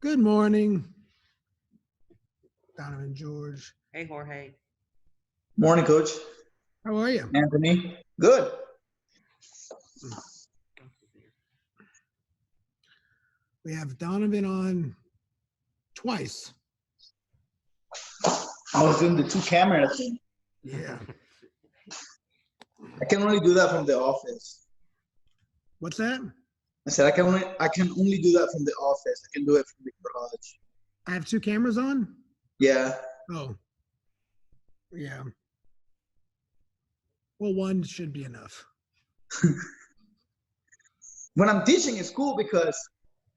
Good morning, Donovan George. Hey, Jorge. Morning, Coach. How are you? Anthony. Good. We have Donovan on twice. I was doing the 2 camera thing. Yeah. I can only do that from the office. What's that? I said I can only do that from the office. I can do it from the garage. I have 2 cameras on? Yeah. Oh. Yeah. Well, 1 should be enough. When I'm teaching, it's cool because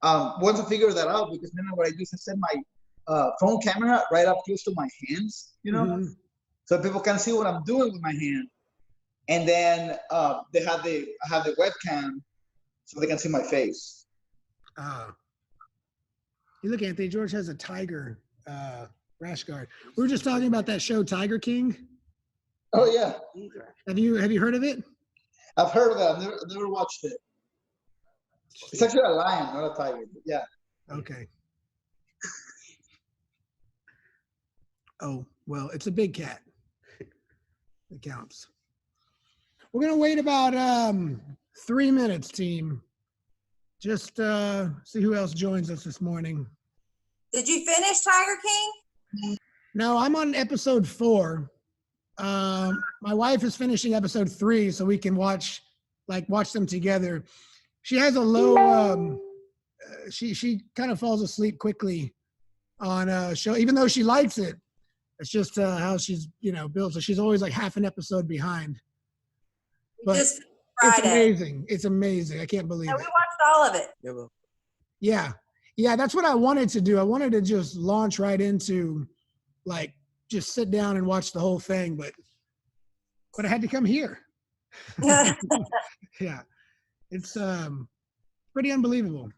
once I figure that out, because then what I do is I set my phone camera right up close to my hands, so people can see what I'm doing with my hand. And then I have the webcam so they can see my face. You look, Anthony, George has a tiger rash guard. We were just talking about that show, Tiger King. Oh yeah. Have you heard of it? I've heard of it. I've never watched it. It's actually a lion, not a tiger. But yeah. Okay. Oh, well, it's a big cat. It counts. We're going to wait about 3 minutes, team. Just see who else joins us this morning. Did you finish Tiger King? No, I'm on episode 4. My wife is finishing episode 3, so we can watch them together. She has a low, she kind of falls asleep quickly on a show, even though she likes it. It's just how she's, built. So she's always like half an episode behind. But Just it's Friday. amazing. It's amazing. I can't believe Yeah, it. we watched all of it. Yeah. Yeah, that's what I wanted to do. I wanted to just launch right into, just sit down and watch the whole thing, but I had to come here. Yeah. It's pretty unbelievable.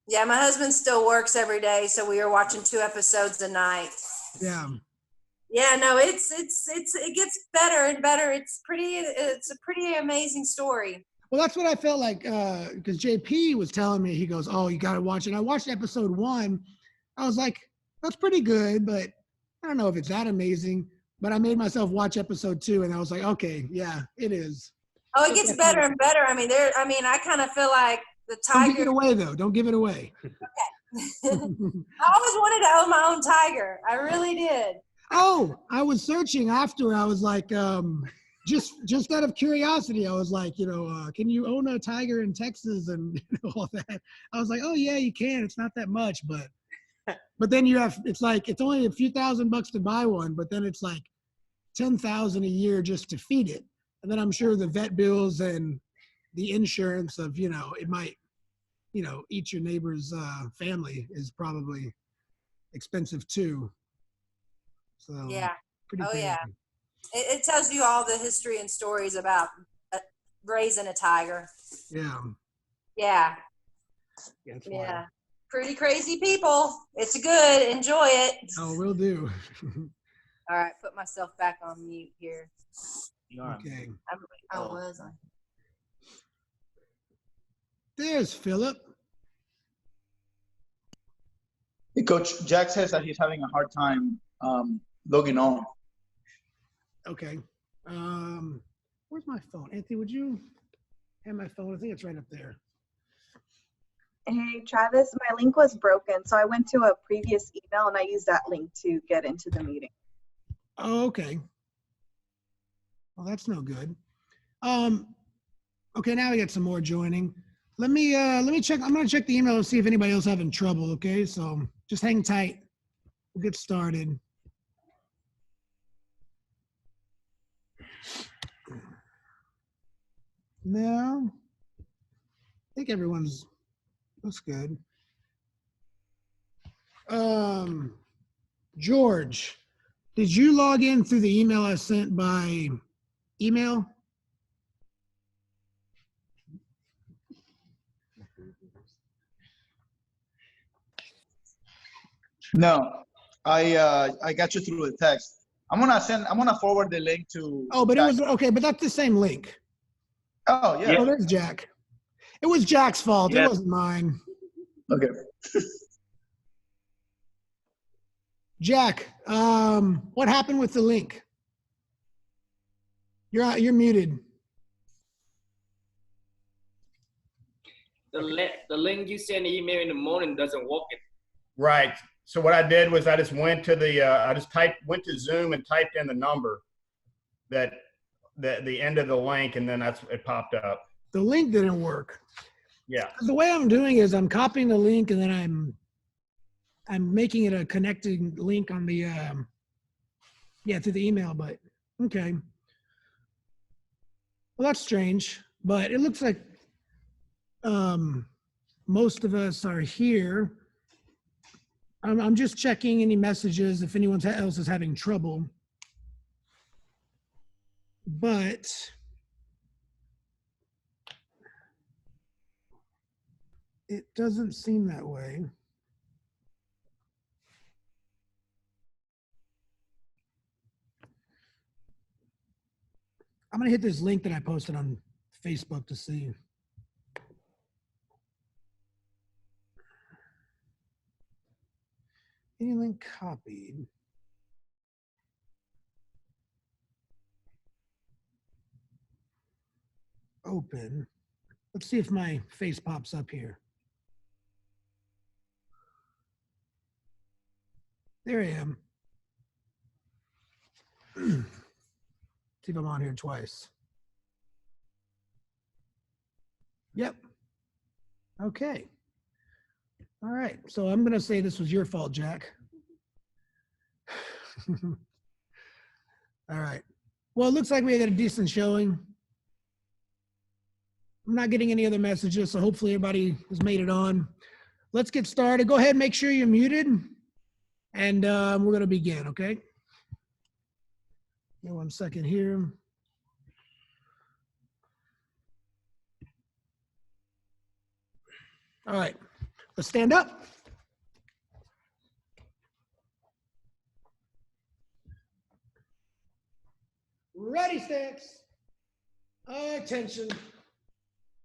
Yeah, my husband still works every day, so we are watching 2 episodes a night. Yeah. Yeah, no, it gets better and better. It's a pretty amazing story. Well, that's what I felt like, because JP was telling me, he goes, oh, you got to watch it. And I watched episode 1. I was like, that's pretty good, but I don't know if it's that amazing. But I made myself watch episode 2, and I was like, okay, yeah, it is. Oh, it gets better and better. I mean, I kind of feel like the tiger. Don't give it away, though. Don't give it away. Okay. I always wanted to own my own tiger. I really did. Oh, I was searching after. I was like, just out of curiosity, I was like, can you own a tiger in Texas and all that? I was like, oh yeah, you can. It's not that much, but then it's only a few $1,000 to buy one, but then it's like $10,000 a year just to feed it. And then I'm sure the vet bills and the insurance of, it might, eat your neighbor's family is probably expensive too. So Yeah. pretty Oh crazy. yeah. It tells you all the history and stories about raising a tiger. Yeah. Yeah. Yeah. Pretty crazy people. It's good. Enjoy it. Oh, will do. All right. Put myself back on mute here. Okay. I was on. There's Philip. Hey, Coach, Jack says that he's having a hard time logging on. Okay. Where's my phone? Anthony, would you have my phone? I think it's right up there. Hey, Travis, my link was broken, so I went to a previous email and I used that link to get into the meeting. Oh, okay. Well, that's no good. Okay, now we got some more joining. Let me check. I'm gonna check the email and see if anybody else having trouble. Okay, so just hang tight. We'll get started. No, I think everyone's looks good. George, did you log in through the email I sent by email? No, I got you through the text. I'm gonna forward the link to. Oh, but Jack. it was okay. But that's the same link. Oh yeah. Oh, there's Jack. It was Jack's fault. Yeah. It wasn't mine. Okay. Jack, what happened with the link? You're muted. The link you send the email in the morning doesn't work. Right. So what I did was I just went to the went to Zoom and typed in the number that the end of the link, and then it popped up. The link didn't work. Yeah. The way I'm doing is I'm copying the link and then I'm making it a connecting link on the to the email, but okay. Well, that's strange, but it looks like most of us are here. I'm just checking any messages if anyone else is having trouble. But it doesn't seem that way. I'm going to hit this link that I posted on Facebook to see. Any link copied. Open. Let's see if my face pops up here. There I am. See if I'm on here twice. Yep. Okay. All right. So I'm going to say this was your fault, Jack. All right. Well, it looks like we had a decent showing. I'm not getting any other messages, so hopefully everybody has made it on. Let's get started. Go ahead and make sure you're muted, and we're going to begin, okay? Give me 1 second here. All right, let's stand up. Ready, stance. Attention.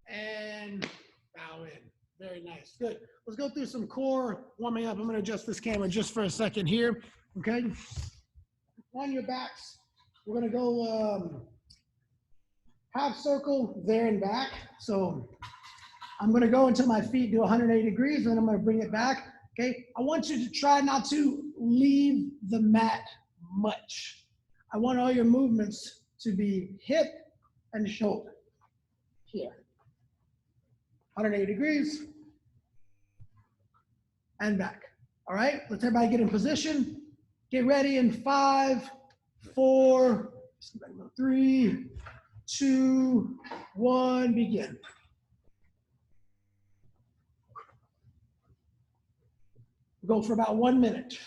And bow in. Very nice. Good. Let's go through some core warming up. I'm going to adjust this camera just for a second here. Okay. On your backs, we're going to go half circle there and back. So I'm going to go until my feet do 180 degrees, and then I'm going to bring it back. Okay. I want you to try not to leave the mat much. I want all your movements to be hip and shoulder. Here. 180 degrees and back. All right, let's everybody get in position. Get ready in 5, 4, 3, 2, 1, begin. Go for about 1 minute.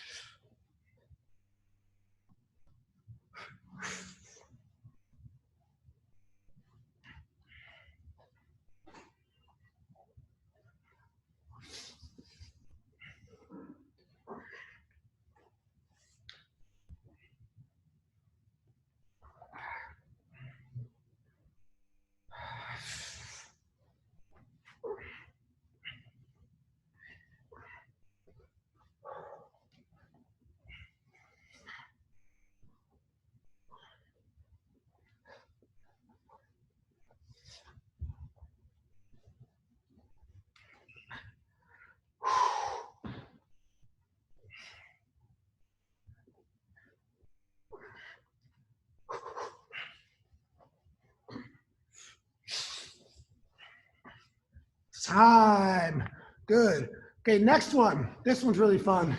Time. Good. Okay, next one. This one's really fun.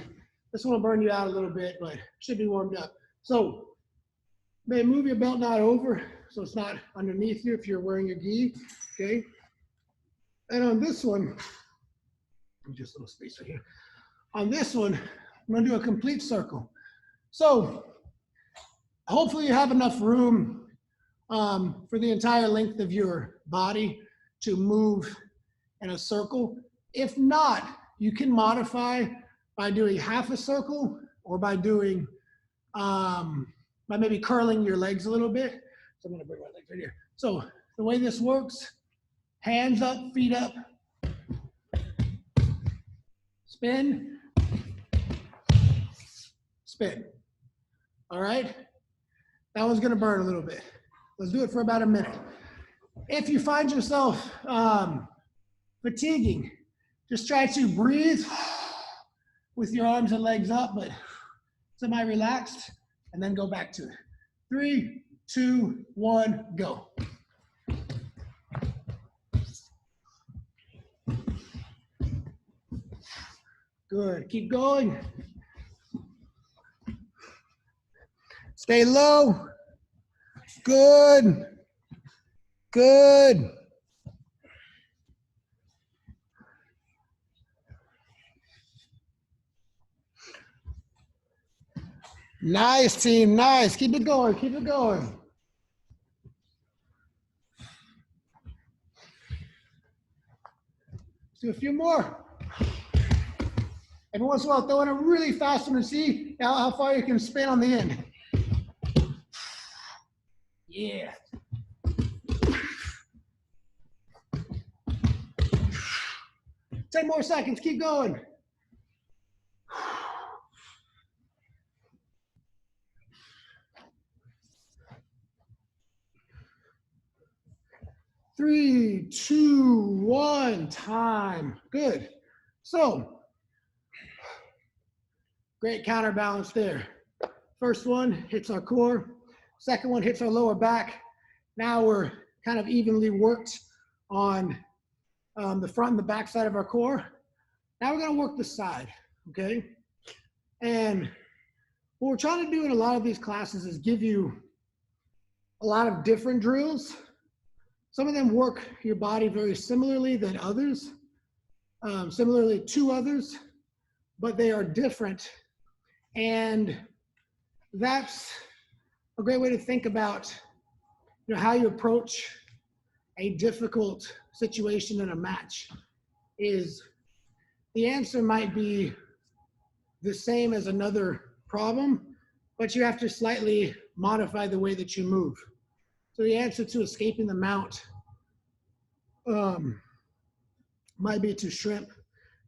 This one will burn you out a little bit, but should be warmed up. So, may move your belt knot over so it's not underneath you if you're wearing your gi. Okay. And on this one, just a little space right here. On this one, I'm going to do a complete circle. So, hopefully you have enough room for the entire length of your body to move in a circle. If not, you can modify by doing half a circle or by doing, by maybe curling your legs a little bit. So I'm gonna bring my legs right here. So the way this works, hands up, feet up. spin, spin. All right? That one's gonna burn a little bit. Let's do it for about a minute. If you find yourself fatiguing, just try to breathe with your arms and legs up, but semi-relaxed, and then go back to it. 3, 2, 1, go. Good, keep going. Stay low. Good, good. Nice, team, nice. Keep it going, keep it going. Let's do a few more. Every once in a while, throw in a really fast one and see how far you can spin on the end. Yeah. Ten more seconds, keep going. 3, 2, 1, time. Good. So, great counterbalance there. First one hits our core. Second one hits our lower back. Now we're kind of evenly worked on the front and the back side of our core. Now we're going to work the side, okay? And what we're trying to do in a lot of these classes is give you a lot of different drills. Some of them work your body very similarly than others, similarly to others, but they are different. And that's a great way to think about, you know, how you approach a difficult situation in a match. Is the answer might be the same as another problem, but you have to slightly modify the way that you move. So the answer to escaping the mount might be to shrimp.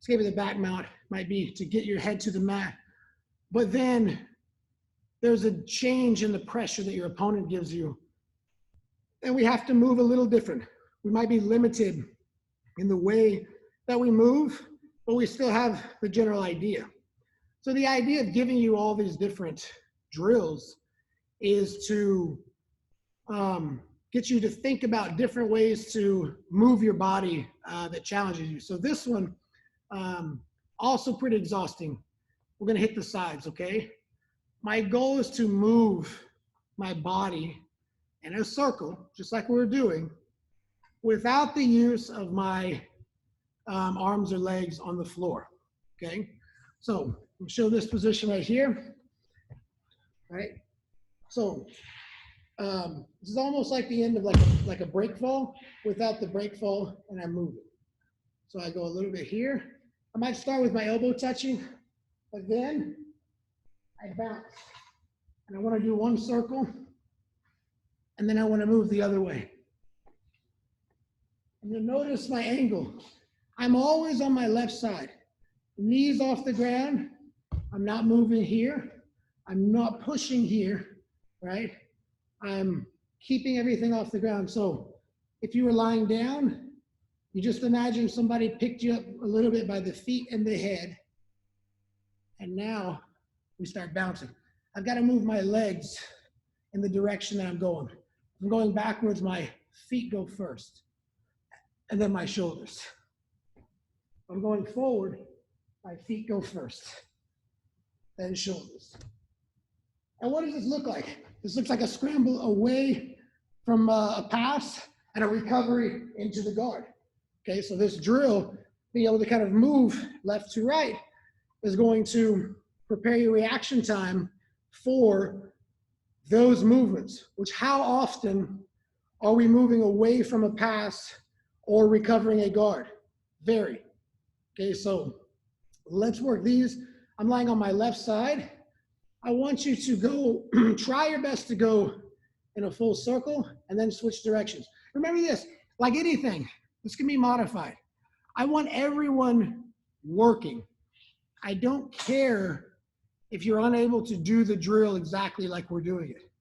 Escaping the back mount might be to get your head to the mat. But then there's a change in the pressure that your opponent gives you. And we have to move a little different. We might be limited in the way that we move, but we still have the general idea. So the idea of giving you all these different drills is to get you to think about different ways to move your body that challenges you. So this one, also pretty exhausting. We're gonna hit the sides, okay? My goal is to move my body in a circle, just like we were doing, without the use of my arms or legs on the floor, okay? So I'll show this position right here, right? So this is almost like the end of like a break fall without the break fall, and I'm moving. So I go a little bit here. I might start with my elbow touching, but then I bounce. And I want to do one circle, and then I want to move the other way. And you'll notice my angle. I'm always on my left side. Knees off the ground. I'm not moving here. I'm not pushing here, right? I'm keeping everything off the ground. So if you were lying down, you just imagine somebody picked you up a little bit by the feet and the head. And now we start bouncing. I've got to move my legs in the direction that I'm going. If I'm going backwards, my feet go first, and then my shoulders. If I'm going forward, my feet go first, then shoulders. And what does this look like? This looks like a scramble away from a pass and a recovery into the guard. Okay, so this drill, being able to kind of move left to right, is going to prepare your reaction time for those movements, which how often are we moving away from a pass or recovering a guard? Very. Okay, so let's work these. I'm lying on my left side. I want you to go, try your best to go in a full circle and then switch directions. Remember this, like anything, this can be modified. I want everyone working. I don't care if you're unable to do the drill exactly like we're doing it.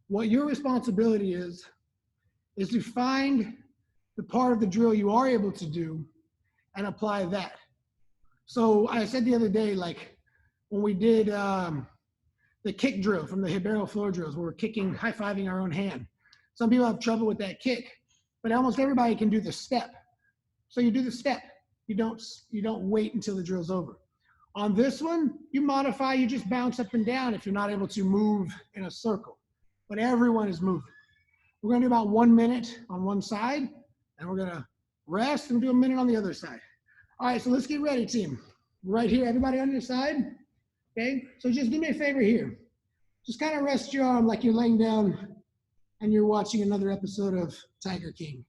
What your responsibility is to find the part of the drill you are able to do and apply that. So I said the other day, like when we did the kick drill from the Hibero floor drills, where we're kicking, high-fiving our own hand. Some people have trouble with that kick, but almost everybody can do the step. So you do the step. You don't wait until the drill's over. On this one, you modify, you just bounce up and down if you're not able to move in a circle. But everyone is moving. We're gonna do about 1 minute on one side, and we're gonna rest and do a minute on the other side. All right, so let's get ready, team. Right here, everybody on your side, okay? So just do me a favor here. Just kind of rest your arm like you're laying down and you're watching another episode of Tiger King.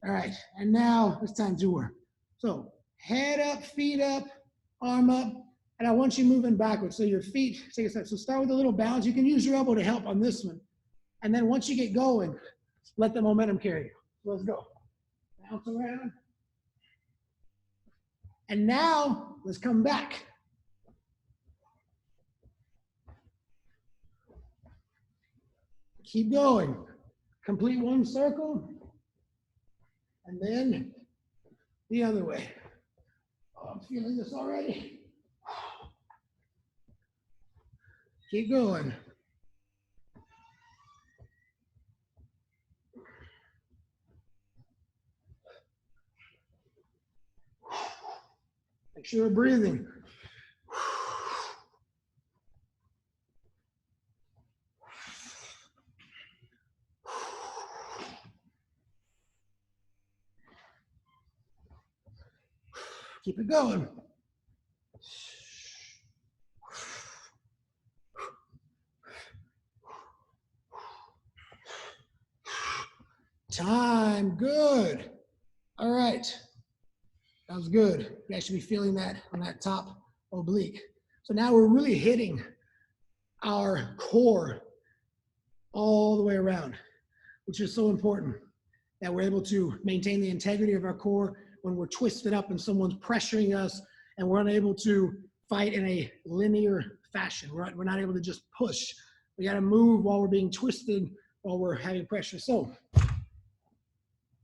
All right, and now it's time to work. So head up, feet up, arm up, and I want you moving backwards. So your feet take a step. So start with a little bounce. You can use your elbow to help on this one. And then once you get going, let the momentum carry you. Let's go. Bounce around. And now let's come back. Keep going. Complete one circle. And then the other way. Oh, I'm feeling this already. Keep going. Make sure we're breathing. Keep it going. Time, good. All right, that was good. You guys should be feeling that on that top oblique. So now we're really hitting our core all the way around, which is so important that we're able to maintain the integrity of our core when we're twisted up and someone's pressuring us and we're unable to fight in a linear fashion. We're not able to just push. We got to move while we're being twisted, while we're having pressure. So,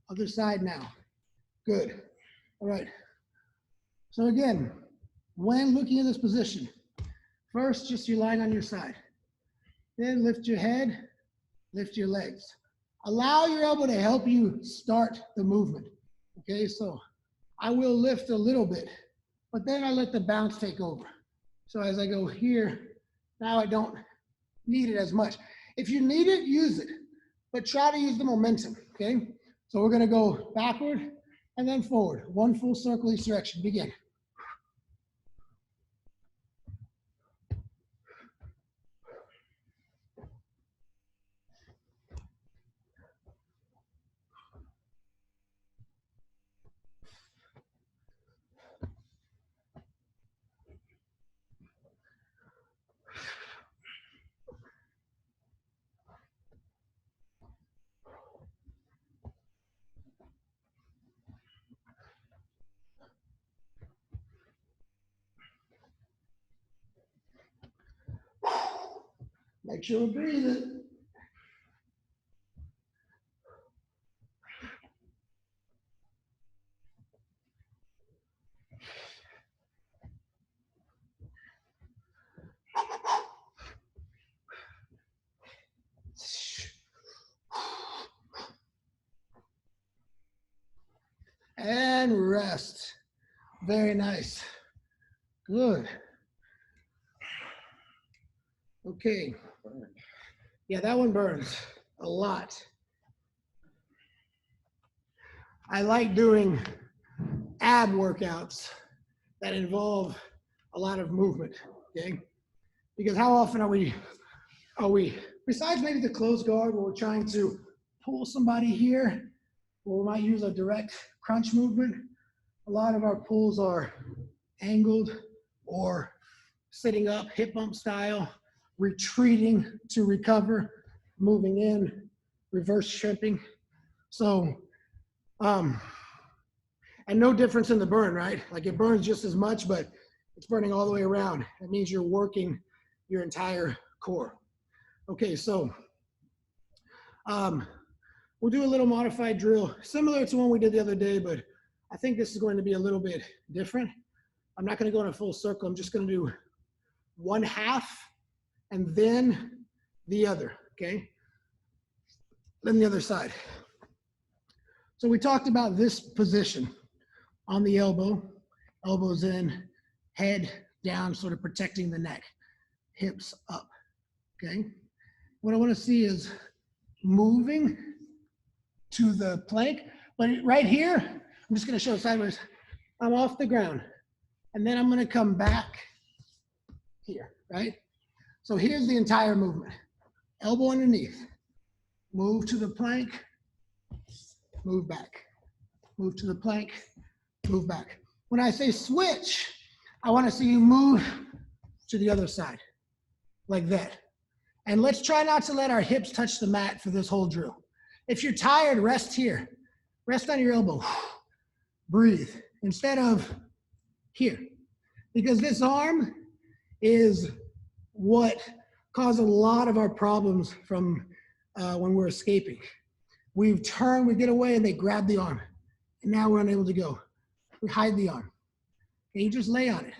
other side now. Good. All right. So again, when looking at this position, first, just you're lying on your side. Then lift your head, lift your legs. Allow your elbow to help you start the movement. Okay, so I will lift a little bit, but then I let the bounce take over. So as I go here, now I don't need it as much. If you need it, use it, but try to use the momentum, okay? So we're gonna go backward and then forward. One full circle each direction, begin. Make sure we breathe it. And rest. Very nice. Good. Okay. Yeah, that one burns a lot. I like doing ab workouts that involve a lot of movement, okay? Because how often are we, besides maybe the closed guard where we're trying to pull somebody here, or we might use a direct crunch movement, a lot of our pulls are angled or sitting up, hip bump style, retreating to recover, moving in, reverse shrimping. So, and no difference in the burn, right? Like it burns just as much, but It's burning all the way around. That means you're working your entire core. Okay, so we'll do a little modified drill, similar to one we did the other day, but I think this is going to be a little bit different. I'm not going to go in a full circle. I'm just going to do one half and then the other, okay? Then the other side. So we talked about this position on the elbow, elbows in, head down, sort of protecting the neck, hips up, okay? What I want to see is moving to the plank, but right here, I'm just going to show it sideways. I'm off the ground, and then I'm going to come back here, right? So here's the entire movement. Elbow underneath, move to the plank, move back, move to the plank, move back. When I say switch, I want to see you move to the other side, like that. And let's try not to let our hips touch the mat for this whole drill. If you're tired, rest here. Rest on your elbow. Breathe instead of here. Because this arm is what caused a lot of our problems from when we're escaping. We've turned, we get away, and they grab the arm. And now we're unable to go. We hide the arm. And you just lay on it.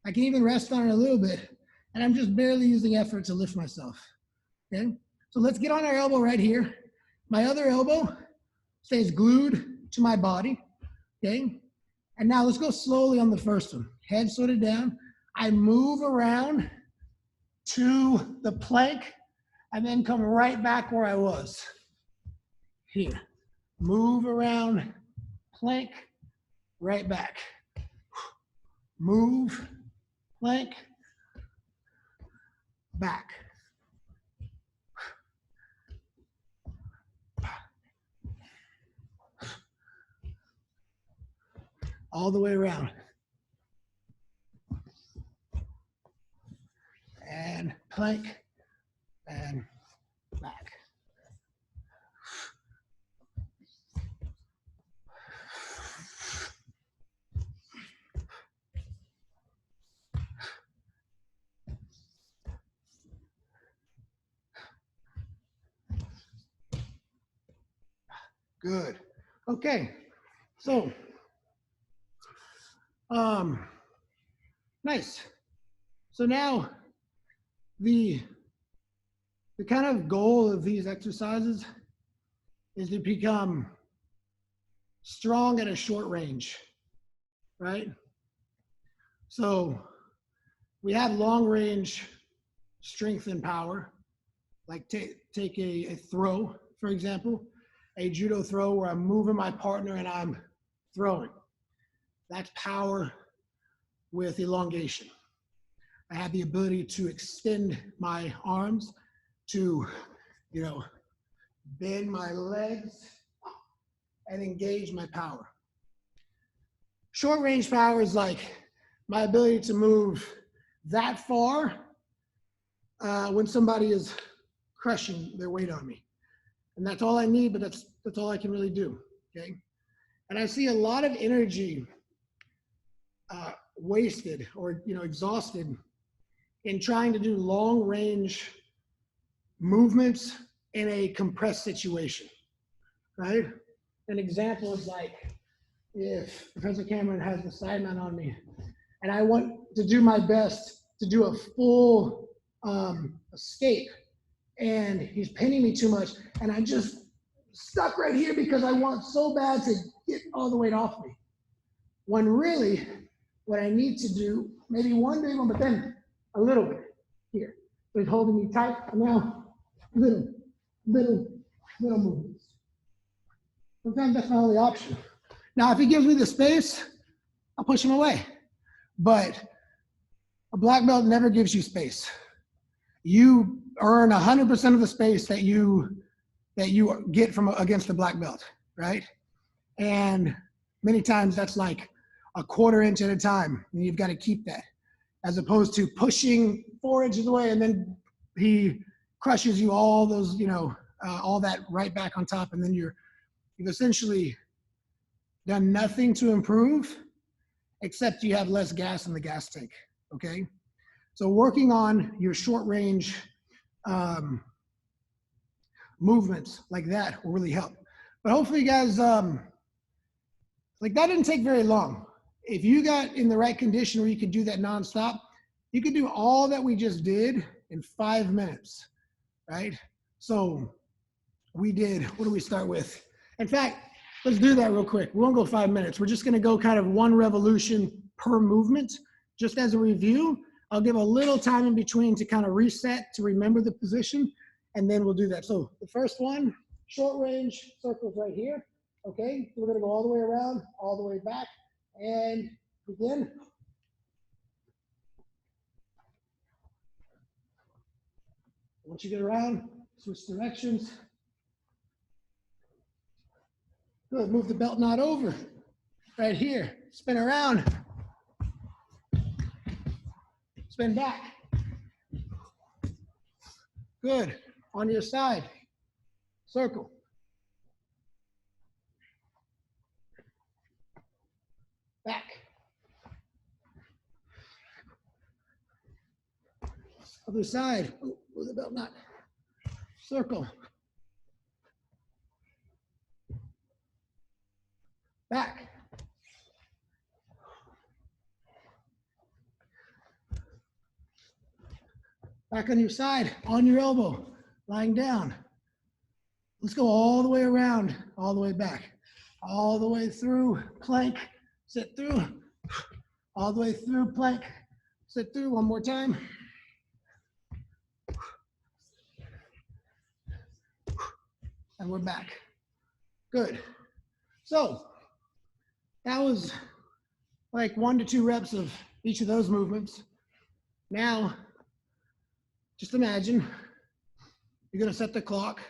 I can even rest on it a little bit, and I'm just barely using effort to lift myself, okay? So let's get on our elbow right here. My other elbow stays glued to my body, okay? And now let's go slowly on the first one. Head sort of down. I move around to the plank and then come right back where I was. Here. Move around, plank, right back. Move, plank, back. All the way around. And plank and back. Good. Okay. So, nice. So now the kind of goal of these exercises is to become strong at a short range, right? So we have long range strength and power, like take a throw, for example, a judo throw where I'm moving my partner and I'm throwing. That's power with elongation. I have the ability to extend my arms, to, bend my legs and engage my power. Short range power is like my ability to move that far when somebody is crushing their weight on me. And that's all I need, but that's all I can really do, okay? And I see a lot of energy wasted or, exhausted in trying to do long range movements in a compressed situation, right? An example is like if Professor Cameron has the side mount on me and I want to do my best to do a full escape and he's pinning me too much and I'm just stuck right here because I want so bad to get all the weight off me. When really what I need to do, maybe one big one, but then a little bit here. So he's holding me tight, and now little movements. Sometimes that's my only option. Now, if he gives me the space, I'll push him away. But a black belt never gives you space. You earn 100% of the space that you get from against the black belt, right? And many times that's like a quarter inch at a time, and you've got to keep that, as opposed to pushing 4 inches away and then he crushes you all those, all that right back on top, and then you've essentially done nothing to improve except you have less gas in the gas tank, okay? So working on your short range movements like that will really help. But hopefully you guys, like that didn't take very long. If you got in the right condition where you could do that nonstop, you could do all that we just did in 5 minutes, right? So we did, what do we start with? In fact, let's do that real quick. We won't go 5 minutes. We're just gonna go kind of 1 revolution per movement. Just as a review, I'll give a little time in between to kind of reset, to remember the position, and then we'll do that. So the first one, short range circles right here, okay? So we're gonna go all the way around, all the way back, and begin. Once you get around, switch directions. Good, move the belt knot over, right here. Spin around, spin back. Good, on your side, circle. Back. Other side, oh, move the belt knot, circle. Back. Back on your side, on your elbow, lying down. Let's go all the way around, all the way back, all the way through, plank, sit through, all the way through, plank, sit through, one more time. And we're back. Good. So that was like 1 to 2 reps of each of those movements. Now, just imagine you're gonna set the clock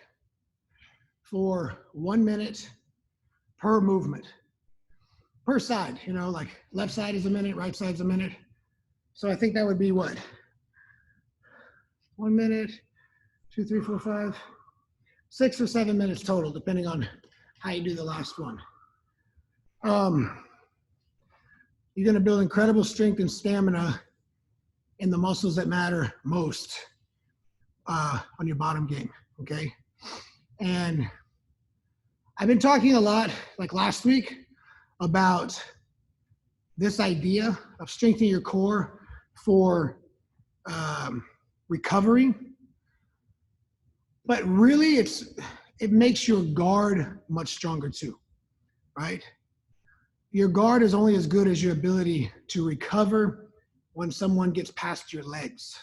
for 1 minute per movement, per side, you know, like left side is a minute, right side's a minute. So I think that would be what? 1 minute, 2, 3, 4, 5, 6 or 7 minutes total, depending on how you do the last one. You're gonna build incredible strength and stamina in the muscles that matter most on your bottom game, okay? And I've been talking a lot, like last week, about this idea of strengthening your core for recovery. But really, it makes your guard much stronger too, right? Your guard is only as good as your ability to recover when someone gets past your legs.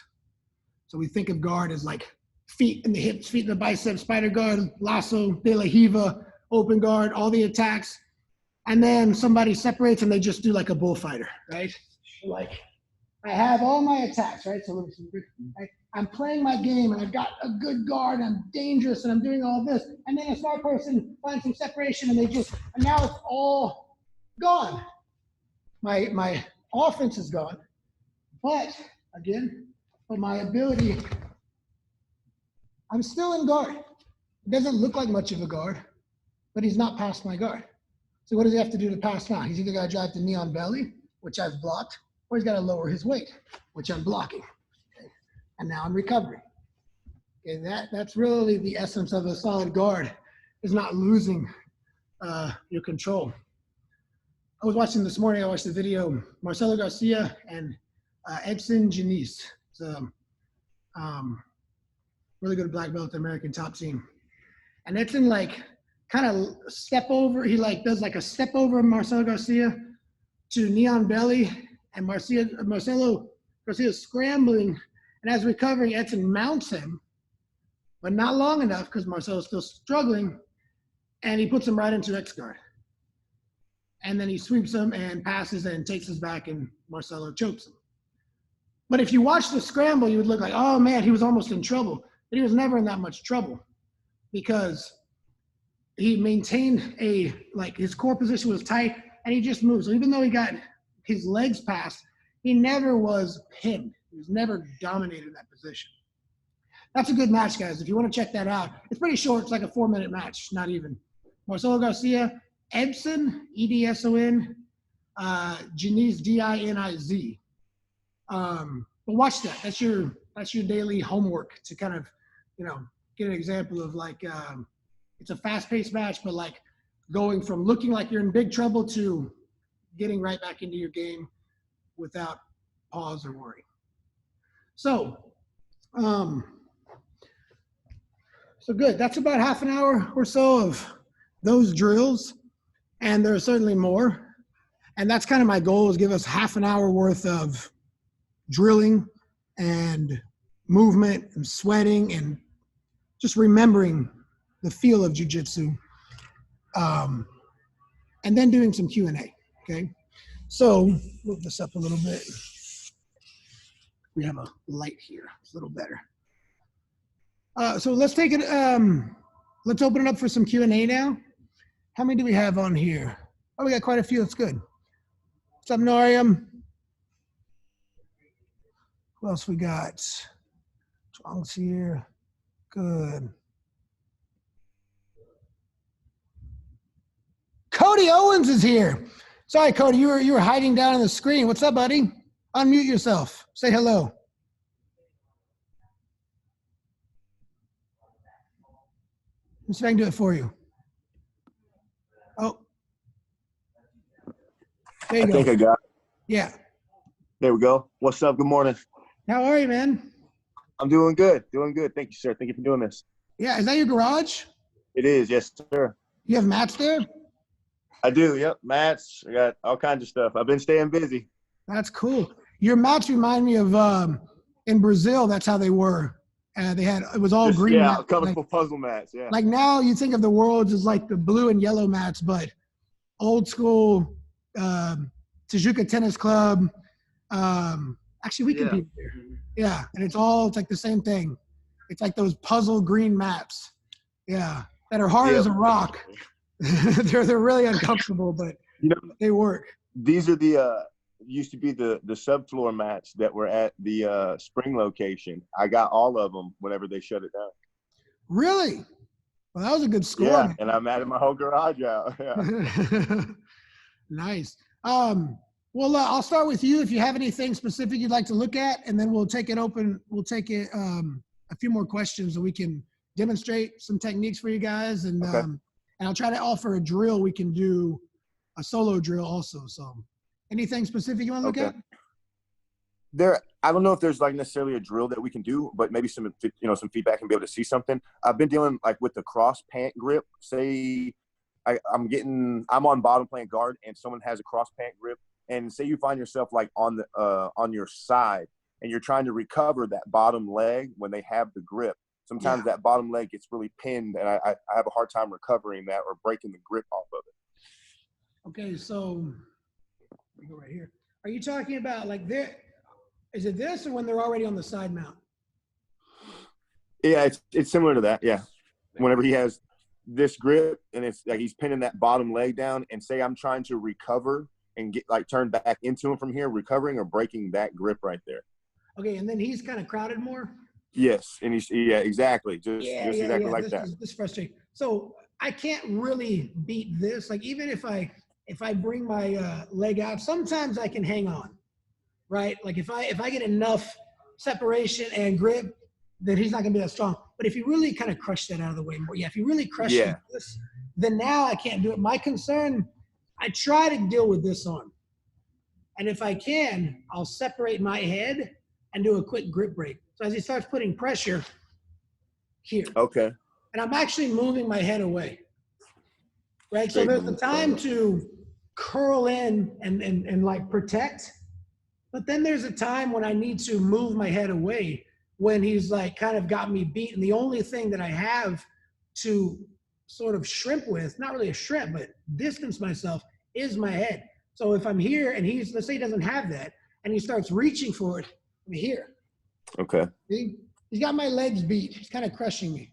So we think of guard as like feet in the hips, feet in the biceps, spider guard, lasso, de la hiva, open guard, all the attacks. And then somebody separates and they just do like a bullfighter, right? Like, I have all my attacks, right? So I'm playing my game and I've got a good guard, I'm dangerous and I'm doing all this. And then a smart person finds some separation and and now it's all gone. My offense is gone. But my ability, I'm still in guard. It doesn't look like much of a guard, but he's not past my guard. So what does he have to do to pass now? He's either got to drive to knee on belly, which I've blocked, or he's got to lower his weight, which I'm blocking. Okay. And now I'm recovering. Okay, that's really the essence of a solid guard, is not losing your control. I was watching this morning, I watched the video, Marcelo Garcia and Edson Janice. It's really good black belt, American top team. And Edson like kind of step over, he like does like a step over Marcelo Garcia to knee on belly, and Marcelo Garcia is scrambling, and as recovering, Edson mounts him, but not long enough because Marcelo's still struggling, and he puts him right into X guard. And then he sweeps him and passes and takes his back, and Marcelo chokes him. But if you watch the scramble, you would look like, oh man, he was almost in trouble. But he was never in that much trouble because he maintained his core position was tight and he just moved. So even though he got his legs passed, he never was pinned. He was never dominated in that position. That's a good match, guys. If you want to check that out, it's pretty short. It's like a 4-minute match, not even. Marcelo Garcia, Edson, Edson, Diniz, D-I-N-I-Z. But watch that. That's your daily homework to kind of, get an example of like, it's a fast-paced match, but like going from looking like you're in big trouble to getting right back into your game without pause or worry. So, so good. That's about half an hour or so of those drills, and there are certainly more. And that's kind of my goal, is give us half an hour worth of drilling and movement and sweating and just remembering the feel of jiu-jitsu, and then doing some Q&A, okay? So move this up a little bit. We have a light here. It's a little better. So let's take it, let's open it up for some Q&A now. How many do we have on here? Oh, we got quite a few. That's good. What's up, Norium? Who else we got? Chong's here. Good. Cody Owens is here. Sorry, Cody, you were hiding down on the screen. What's up, buddy? Unmute yourself. Say hello. Let's see if I can do it for you. Oh. There you go. I think I got it. Yeah. There we go. What's up? Good morning. How are you, man? I'm doing good. Doing good. Thank you, sir. Thank you for doing this. Yeah. Is that your garage? It is. Yes, sir. You have mats there? I do. Yep. Mats. I got all kinds of stuff. I've been staying busy. That's cool. Your mats remind me of in Brazil. That's how they were. It was all green. Yeah, mats, colorful like, puzzle mats. Yeah. Like now you think of the world as like the blue and yellow mats, but old school Tooke Tennis Club. Actually, we compete there. Yeah, and it's like the same thing. It's like those puzzle green mats. Yeah, that are hard as a rock. they're really uncomfortable, but they work. These are the used to be the subfloor mats that were at the spring location. I got all of them whenever they shut it down. Really? Well, that was a good score. Yeah, and I'm adding my whole garage out. Yeah. Nice. Well, I'll start with you if you have anything specific you'd like to look at, and then we'll take it open. We'll take it a few more questions so we can demonstrate some techniques for you guys, and Okay. And I'll try to offer a drill. We can do a solo drill also. So, anything specific you want to look at? I don't know if there's like necessarily a drill that we can do, but maybe some feedback and be able to see something. I've been dealing like with the cross pant grip. Say I'm on bottom playing guard and someone has a cross pant grip, and say you find yourself like on your side and you're trying to recover that bottom leg when they have the grip. Sometimes that bottom leg gets really pinned, and I have a hard time recovering that or breaking the grip off of it. Okay, so let me go right here. Are you talking about like this? Is it this or when they're already on the side mount? Yeah, it's similar to that. Yeah, whenever he has this grip and it's like he's pinning that bottom leg down, and say I'm trying to recover and get like turned back into him from here, recovering or breaking that grip right there. Okay, and then he's kind of crowded more. Yes, and exactly, just exactly like that. This is frustrating. So I can't really beat this. Like even if I bring my leg out, sometimes I can hang on, right? Like if I get enough separation and grip, then he's not gonna be that strong. But if you really kind of crush that out of the way more, if you really crush this, then now I can't do it. My concern, I try to deal with this arm, and if I can, I'll separate my head and do a quick grip break. So as he starts putting pressure here. Okay. And I'm actually moving my head away. Right? So there's the time to curl in and like protect. But then there's a time when I need to move my head away when he's like kind of got me beat. And the only thing that I have to sort of shrimp with, not really a shrimp, but distance myself, is my head. So if I'm here and let's say he doesn't have that and he starts reaching for it, I'm here. Okay. See? He's got my legs beat. He's kind of crushing me.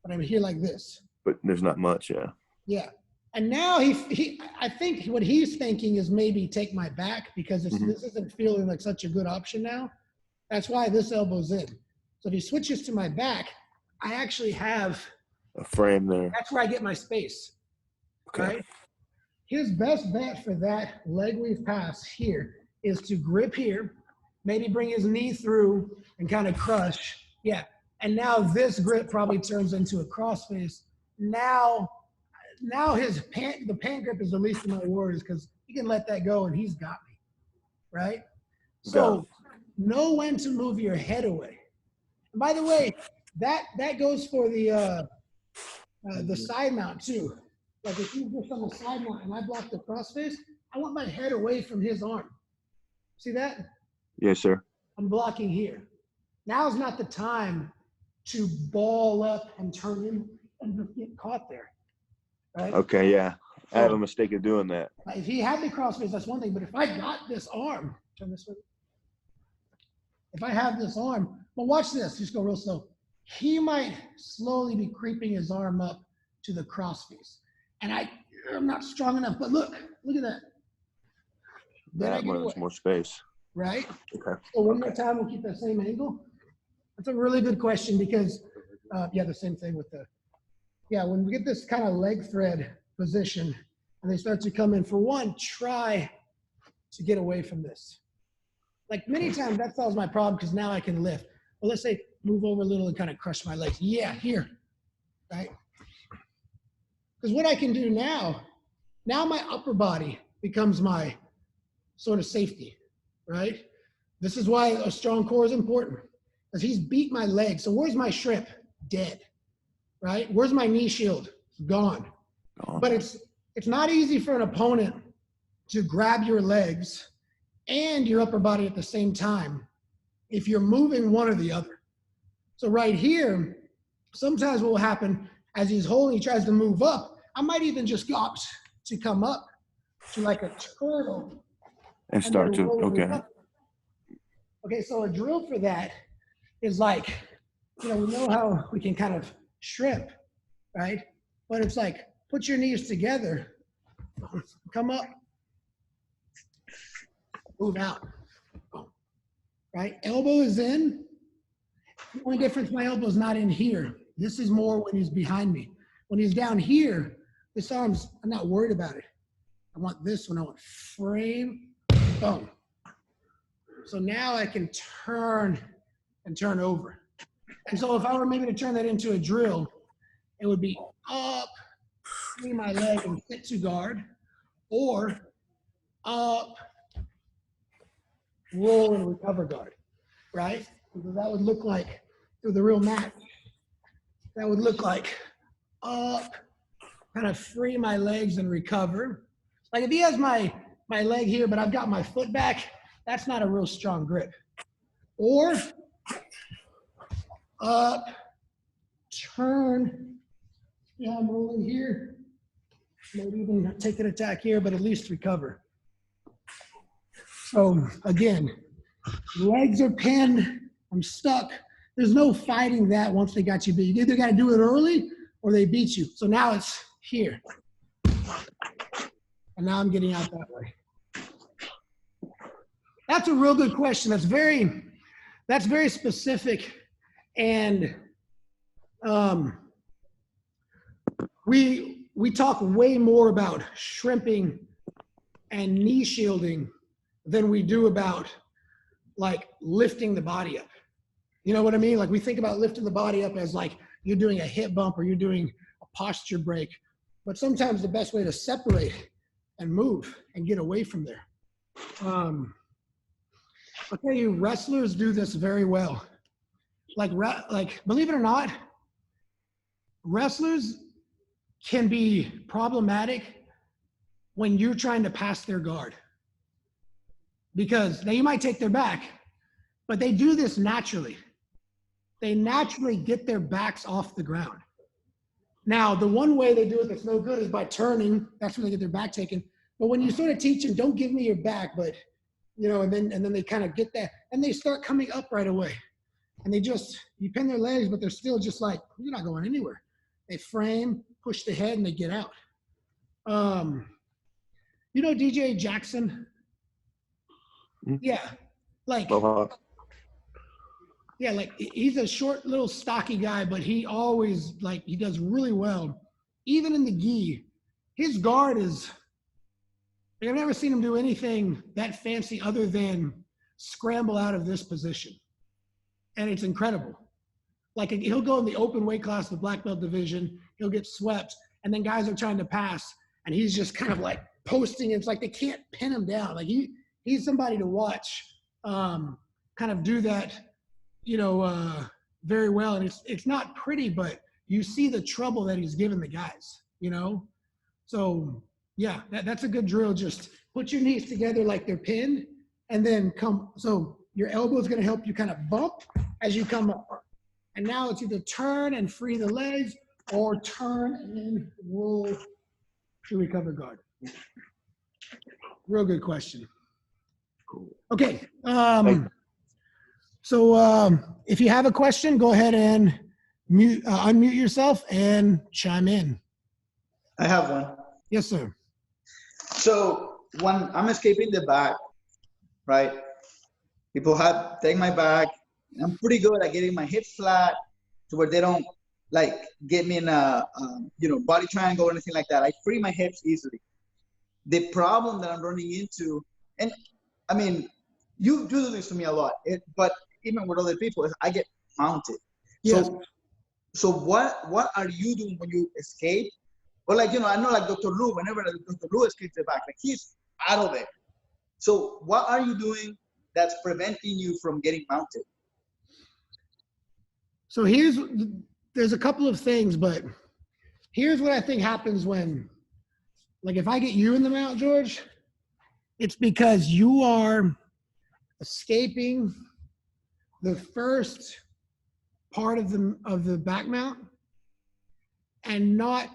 But I'm here like this. But there's not much, yeah. Yeah. And now I think what he's thinking is maybe take my back because this isn't feeling like such a good option now. That's why this elbow's in. So if he switches to my back, I actually have a frame there. That's where I get my space. Okay. Right? his best bet for that leg weave pass here is to grip here, maybe bring his knee through and kind of crush. Yeah. And now this grip probably turns into a crossface. Now the pant grip is the least of my worries because he can let that go and he's got me, right? So know when to move your head away. And by the way, that goes for the side mount too. Like if he's just on the side mount and I block the crossface, I want my head away from his arm. See that? Yes, sir. I'm blocking here. Now's not the time to ball up and turn in and just get caught there. Right? Okay, yeah. I had a mistake of doing that. If he had the crossface, that's one thing. But if I got this arm, turn this way. If I have this arm, well, watch this. Just go real slow. He might slowly be creeping his arm up to the crossface. And I'm not strong enough, but look at that. That much more space. Right? Okay. So one more time, we'll keep that same angle. That's a really good question because, the same thing with when we get this kind of leg thread position and they start to come in, for one, try to get away from this. Like many times that solves my problem because now I can lift. Well, let's say move over a little and kind of crush my legs. Yeah, here, right? Because what I can do now my upper body becomes my sort of safety, right? This is why a strong core is important because he's beat my legs. So where's my shrimp? Dead, right? Where's my knee shield? Gone. But it's not easy for an opponent to grab your legs and your upper body at the same time if you're moving one or the other. So right here, sometimes what will happen as he tries to move up, I might even just opt to come up to like a turtle. And start to, okay. Okay, so a drill for that is like, we know how we can kind of shrimp, right? But it's like, put your knees together, come up, move out, right? Elbow is in. The only difference, my elbow is not in here. This is more when he's behind me. When he's down here, this arm's, I'm not worried about it. I want this one, I want frame, boom. So now I can turn and turn over. And so if I were maybe to turn that into a drill, it would be up, free my leg and sit to guard, or up, roll and recover guard, right? Because that would look like, through the real mat, that would look like up, kind of free my legs and recover. Like if he has my leg here, but I've got my foot back, that's not a real strong grip. Or up, turn, I'm rolling here, maybe even take an attack here, but at least recover. So again, legs are pinned, I'm stuck. There's no fighting that once they got you beat. You either got to do it early or they beat you. So now it's here. And now I'm getting out that way. That's a real good question. That's very specific. And we talk way more about shrimping and knee shielding than we do about like lifting the body up. You know what I mean? Like we think about lifting the body up as like you're doing a hip bump or you're doing a posture break. But sometimes the best way to separate and move and get away from there. I'll tell you, wrestlers do this very well. Like believe it or not, wrestlers can be problematic when you're trying to pass their guard. Because now you might take their back, but they do this naturally. They naturally get their backs off the ground. Now, the one way they do it that's no good is by turning. That's when they get their back taken. But when you sort of teach them, don't give me your back, but, and then they kind of get that, and they start coming up right away. And you pin their legs, but they're still just like, you're not going anywhere. They frame, push the head, and they get out. DJ Jackson? Yeah. He's a short, little, stocky guy, but he always, he does really well. Even in the gi, his guard is I've never seen him do anything that fancy other than scramble out of this position. And it's incredible. Like he'll go in the open weight class, the black belt division, he'll get swept, and then guys are trying to pass, and he's just kind of like posting. It's like they can't pin him down. Like he's somebody to watch kind of do that, very well. And it's not pretty, but you see the trouble that he's given the guys, So yeah, that's a good drill. Just put your knees together like they're pinned, and then come. So your elbow is going to help you kind of bump as you come up. And now it's either turn and free the legs or turn and roll to recover guard. Real good question. Cool. Okay. So if you have a question, go ahead and unmute yourself and chime in. I have one. Yes, sir. So when I'm escaping the back, right? People take my back. I'm pretty good at getting my hips flat to where they don't like get me in a body triangle or anything like that. I free my hips easily. The problem that I'm running into, and I mean, you do this to me a lot, but even with other people, is I get mounted. Yes. So what are you doing when you escape? Or like, I know like Dr. Lou, whenever Dr. Lou escapes the back, like he's out of there. So what are you doing that's preventing you from getting mounted? So there's a couple of things, but here's what I think happens when, like if I get you in the mount, George, it's because you are escaping the first part of the back mount and not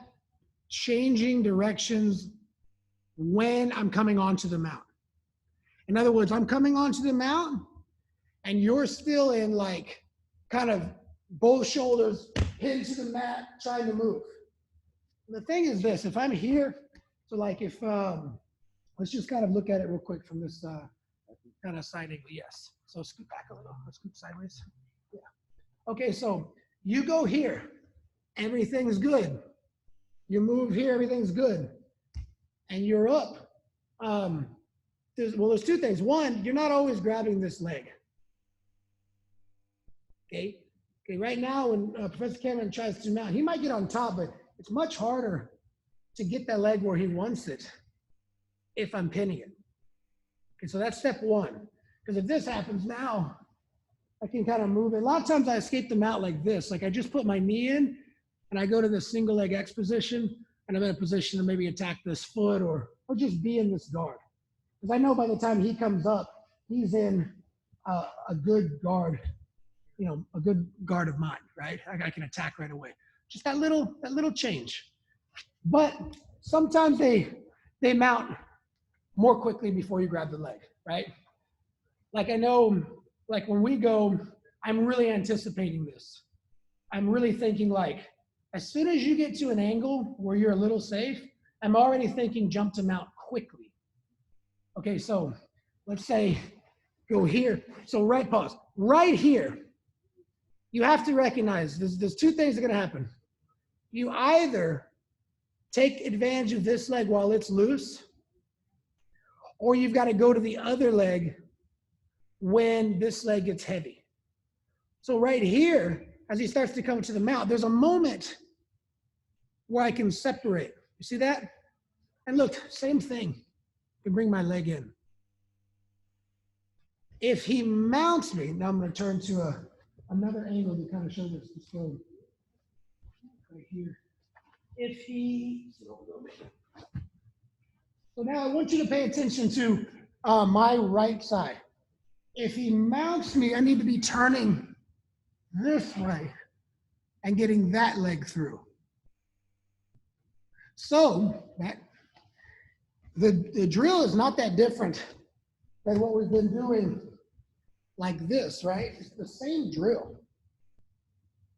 changing directions when I'm coming onto the mount. In other words, I'm coming onto the mount and you're still in like kind of both shoulders pinned to the mat, trying to move. And the thing is this, if I'm here, so like if, let's just kind of look at it real quick from this kind of side angle, yes. So scoot back a little, let's scoot sideways. Yeah. Okay, so you go here, everything's good. You move here, everything's good. And you're up. There's two things. One, you're not always grabbing this leg. Okay, right now when Professor Cameron tries to mount, he might get on top, but it's much harder to get that leg where he wants it if I'm pinning it. Okay, so that's step one. Because if this happens now, I can kind of move it. A lot of times I escape the mount like this. Like I just put my knee in and I go to the single leg X position and I'm in a position to maybe attack this foot or just be in this guard. Because I know by the time he comes up, he's in a good guard, a good guard of mine, right? I can attack right away. Just that little change. But sometimes they mount more quickly before you grab the leg, right? Like I know, like when we go, I'm really anticipating this. I'm really thinking like, as soon as you get to an angle where you're a little safe, I'm already thinking jump to mount quickly. Okay, so let's say go here. So pause. Right here, you have to recognize there's two things that are gonna happen. You either take advantage of this leg while it's loose, or you've got to go to the other leg when this leg gets heavy. So right here, as he starts to come to the mount, there's a moment where I can separate. You see that? And look, same thing. I can bring my leg in. If he mounts me, now I'm going to turn to another angle to kind of show this display. Right here. If he, so now I want you to pay attention to my right side. If he mounts me, I need to be turning this way and getting that leg through. So the drill is not that different than what we've been doing like this, right? It's the same drill.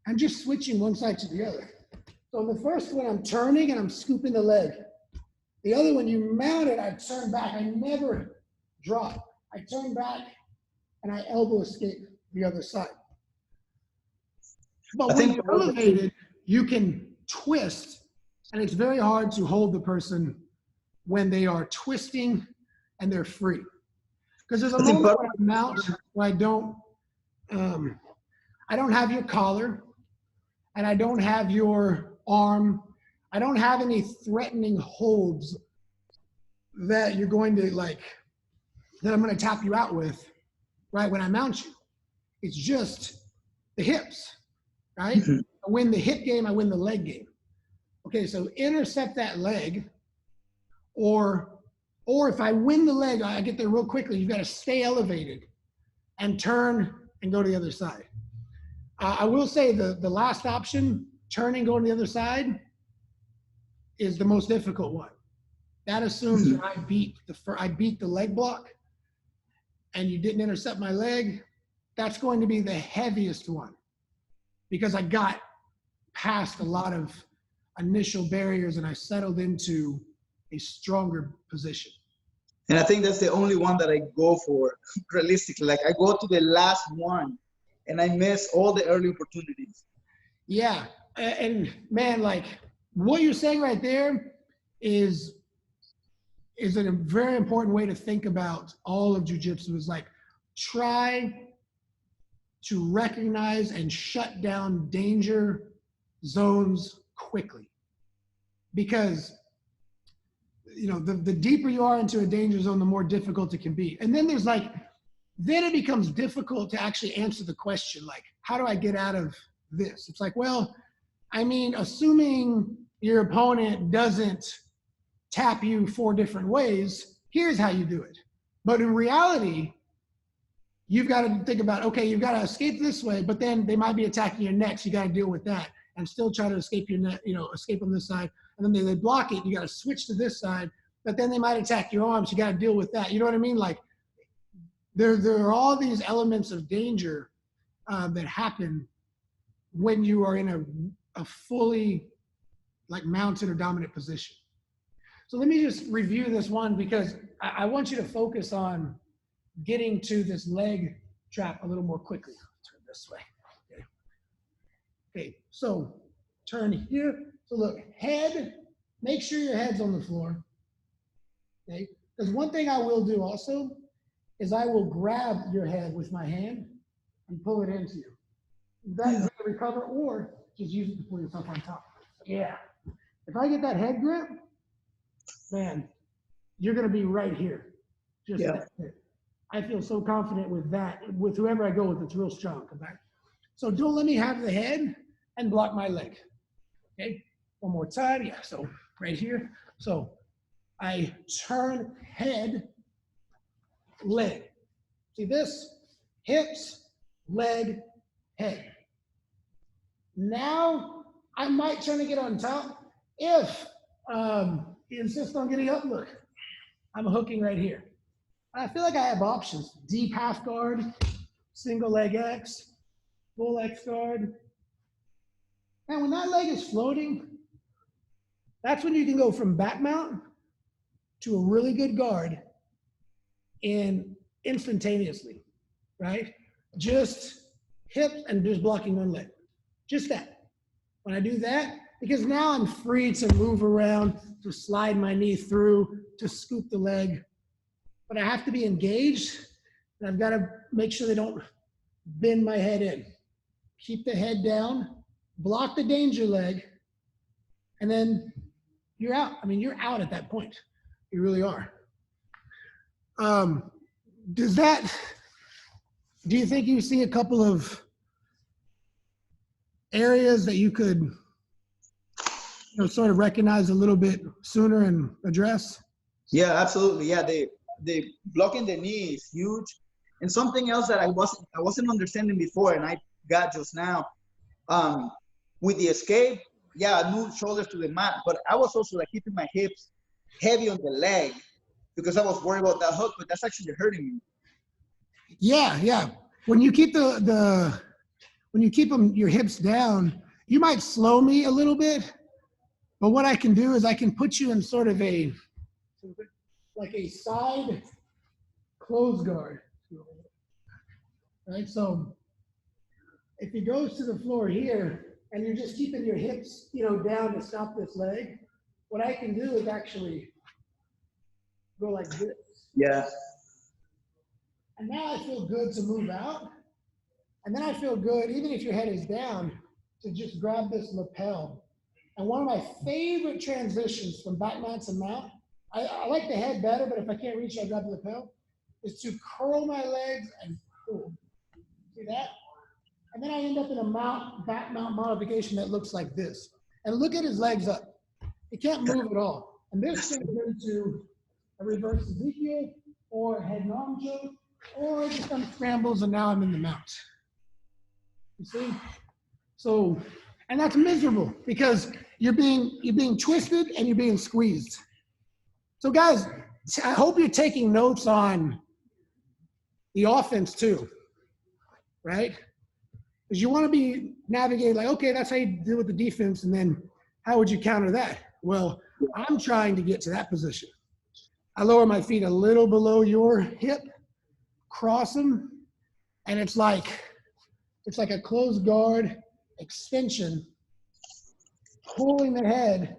I'm just switching one side to the other. So the first one, I'm turning and I'm scooping the leg. The other one, you mount it, I turn back. I never drop. I turn back and I elbow escape the other side. But when you're elevated, you can twist, and it's very hard to hold the person when they are twisting and they're free. Because there's a moment when I mount where I don't have your collar, and I don't have your arm. I don't have any threatening holds that you're going to that I'm going to tap you out with, right, when I mount you. It's just the hips, right? Mm-hmm. I win the hip game, I win the leg game. Okay, so intercept that leg, or if I win the leg, I get there real quickly. You've got to stay elevated and turn and go to the other side. I will say the last option, turning, going to the other side, is the most difficult one. That assumes that I beat the leg block, and you didn't intercept my leg. That's going to be the heaviest one, because I got past a lot of initial barriers and I settled into a stronger position. And I think that's the only one that I go for realistically. Like, I go to the last one and I miss all the early opportunities. Yeah. And man, like what you're saying right there is a very important way to think about all of jiu-jitsu. Is like, try to recognize and shut down danger zones quickly. Because the deeper you are into a danger zone, the more difficult it can be. And then then it becomes difficult to actually answer the question, like, how do I get out of this? It's like, well, I mean, assuming your opponent doesn't tap you 4 different ways, here's how you do it. But in reality, you've got to think about, okay, you've got to escape this way, but then they might be attacking your neck, so you got to deal with that and still try to escape your neck, escape on this side. And then they block it, you got to switch to this side, but then they might attack your arms, you got to deal with that. You know what I mean? Like, there are all these elements of danger that happen when you are in a fully mounted or dominant position. So let me just review this one, because I want you to focus on getting to this leg trap a little more quickly. Turn this way. Okay, so turn here. So look, head, make sure your head's on the floor. Okay, because one thing I will do also is I will grab your head with my hand and pull it into you. That's to recover, or just use it to pull yourself on top. Yeah. If I get that head grip, man, you're going to be right here. Just that's it. I feel so confident with that. With whoever I go with, it's real strong. Come back. So don't let me have the head and block my leg. Okay, one more time. Yeah, so right here. So I turn head, leg. See this? Hips, leg, head. Now I might try to get on top. If you insist on getting up, look, I'm hooking right here. I feel like I have options. Deep half guard, single leg X, full X guard. And when that leg is floating, that's when you can go from back mount to a really good guard in instantaneously, right? Just hips and just blocking one leg. Just that. When I do that, because now I'm free to move around, to slide my knee through, to scoop the leg. But I have to be engaged, and I've got to make sure they don't bend my head in. Keep the head down, block the danger leg, and then you're out. I mean, you're out at that point. You really are. Do you think you see a couple of areas that you could sort of recognize a little bit sooner and address? Yeah, absolutely. Yeah, the blocking the knee is huge. And something else that I wasn't understanding before, and I got just now, with the escape, yeah, I moved shoulders to the mat, but I was also keeping my hips heavy on the leg because I was worried about that hook, but that's actually hurting me. Yeah. When you keep your hips down, you might slow me a little bit, but what I can do is I can put you in sort of a side close guard, right? So if he goes to the floor here and you're just keeping your hips, down to stop this leg, what I can do is actually go like this. Yeah. And now I feel good to move out. And then I feel good, even if your head is down, to just grab this lapel. And one of my favorite transitions from back mount to mount, I like the head better, but if I can't reach it, I grab the lapel, is to curl my legs and pull. See that? And then I end up in a back mount modification that looks like this. And look at his legs up. He can't move at all. And this turns into a reverse Ezekiel or a head and arm choke, or just unscrambles, and now I'm in the mount. You see? So, and that's miserable because you're being twisted and you're being squeezed. So guys, I hope you're taking notes on the offense too, right? Because you want to be navigating like, okay, that's how you deal with the defense, and then how would you counter that? Well, I'm trying to get to that position. I lower my feet a little below your hip, cross them, and it's like a closed guard extension, pulling the head.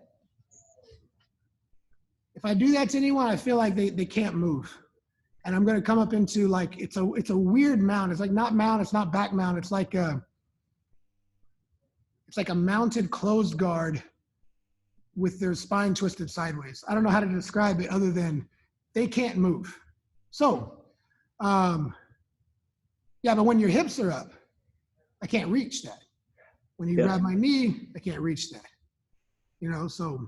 If I do that to anyone, I feel like they can't move. And I'm going to come up into like, it's a weird mount. It's like not mount, it's not back mount. It's like a mounted closed guard with their spine twisted sideways. I don't know how to describe it other than they can't move. So, yeah, but when your hips are up, I can't reach that. When you grab my knee, I can't reach that. You know, so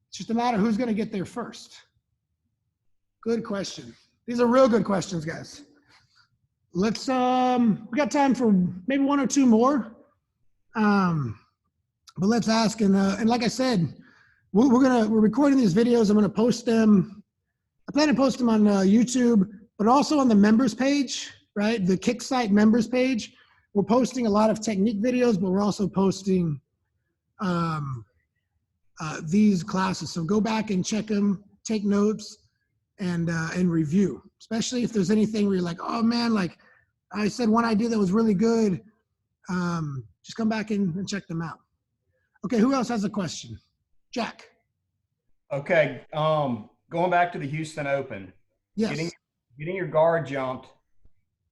it's just a matter of who's going to get there first. Good question. These are real good questions, guys. Let's, we got time for maybe one or two more. But let's ask, and like I said, we're recording these videos. I'm going to post them. I plan to post them on YouTube, but also on the members page, right? The Kicksite members page. We're posting a lot of technique videos, but we're also posting these classes. So go back and check them, take notes, and review. Especially if there's anything where you're like, oh man, like I said one idea that was really good. Just come back and check them out. Okay, who else has a question? Jack. Okay, going back to the Houston Open. Yes. Getting your guard jumped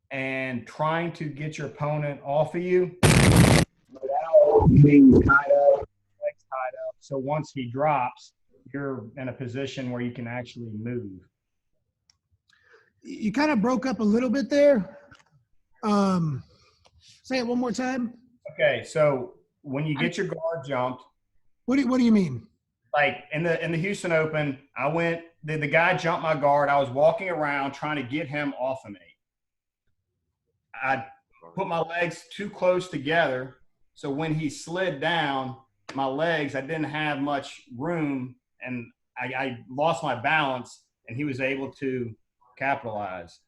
and trying to get your opponent off of you without being tied up, legs tied up. So once he drops, you're in a position where you can actually move. You kind of broke up a little bit there. Say it one more time. Okay, so when you get your guard jumped, what do you mean? Like in the Houston Open, I went. The guy jumped my guard. I was walking around trying to get him off of me. I put my legs too close together, so when he slid down, my legs, I didn't have much room, and I lost my balance, and he was able to capitalize.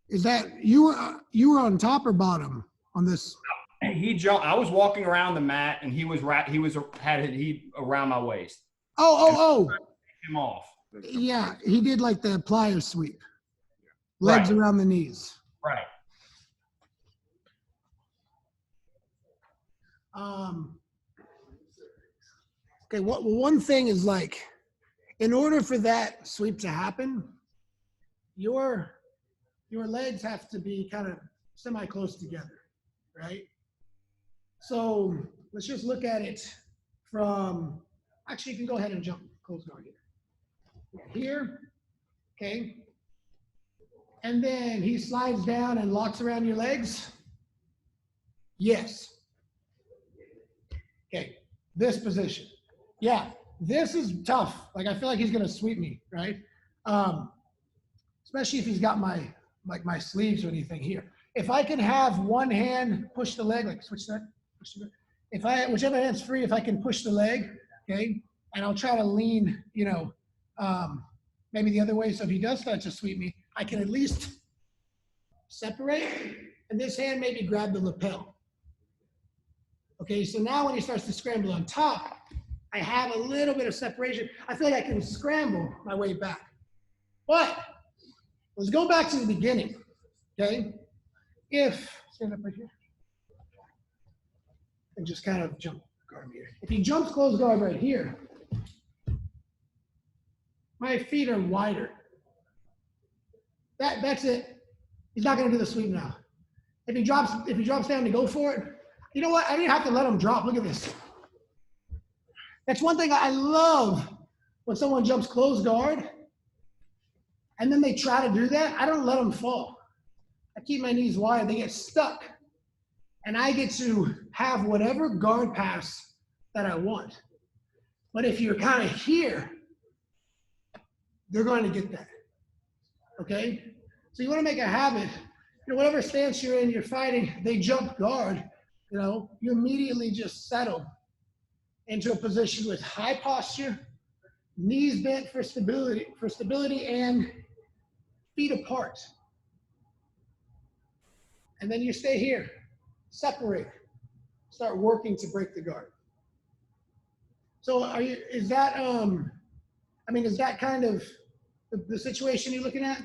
Is that you were on top or bottom on this? He jumped. I was walking around the mat, and he had around my waist. Oh! Him off. Yeah, he did like the plier sweep, legs around the knees. Right. Okay. One thing is like, in order for that sweep to happen, your legs have to be kind of semi-close together, right? So let's just look at it from, actually you can go ahead and jump close guard here, okay? And then he slides down and locks around your legs. Yes. Okay, this position. Yeah, this is tough. Like I feel like he's gonna sweep me, right? Especially if he's got my sleeves or anything here. If I can have one hand push the leg, like switch that, push the leg. Whichever hand's free, if I can push the leg, okay, and I'll try to lean, maybe the other way. So if he does start to sweep me, I can at least separate, and this hand maybe grab the lapel. Okay, so now when he starts to scramble on top, I have a little bit of separation. I feel like I can scramble my way back. But let's go back to the beginning, okay? Stand up right here, and just kind of jump guard here. If he jumps close guard right here, my feet are wider. That's it. He's not gonna do the sweep now. If he drops down to go for it, you know what? I didn't have to let him drop. Look at this. That's one thing I love when someone jumps close guard and then they try to do that. I don't let them fall. I keep my knees wide. They get stuck. And I get to have whatever guard pass that I want. But if you're kind of here, they're going to get that. Okay? So you want to make a habit. You know, whatever stance you're in, you're fighting, they jump guard, you know, you immediately just settle into a position with high posture, knees bent for stability and feet apart. And then you stay here, separate, start working to break the guard. So is that kind of the situation you're looking at?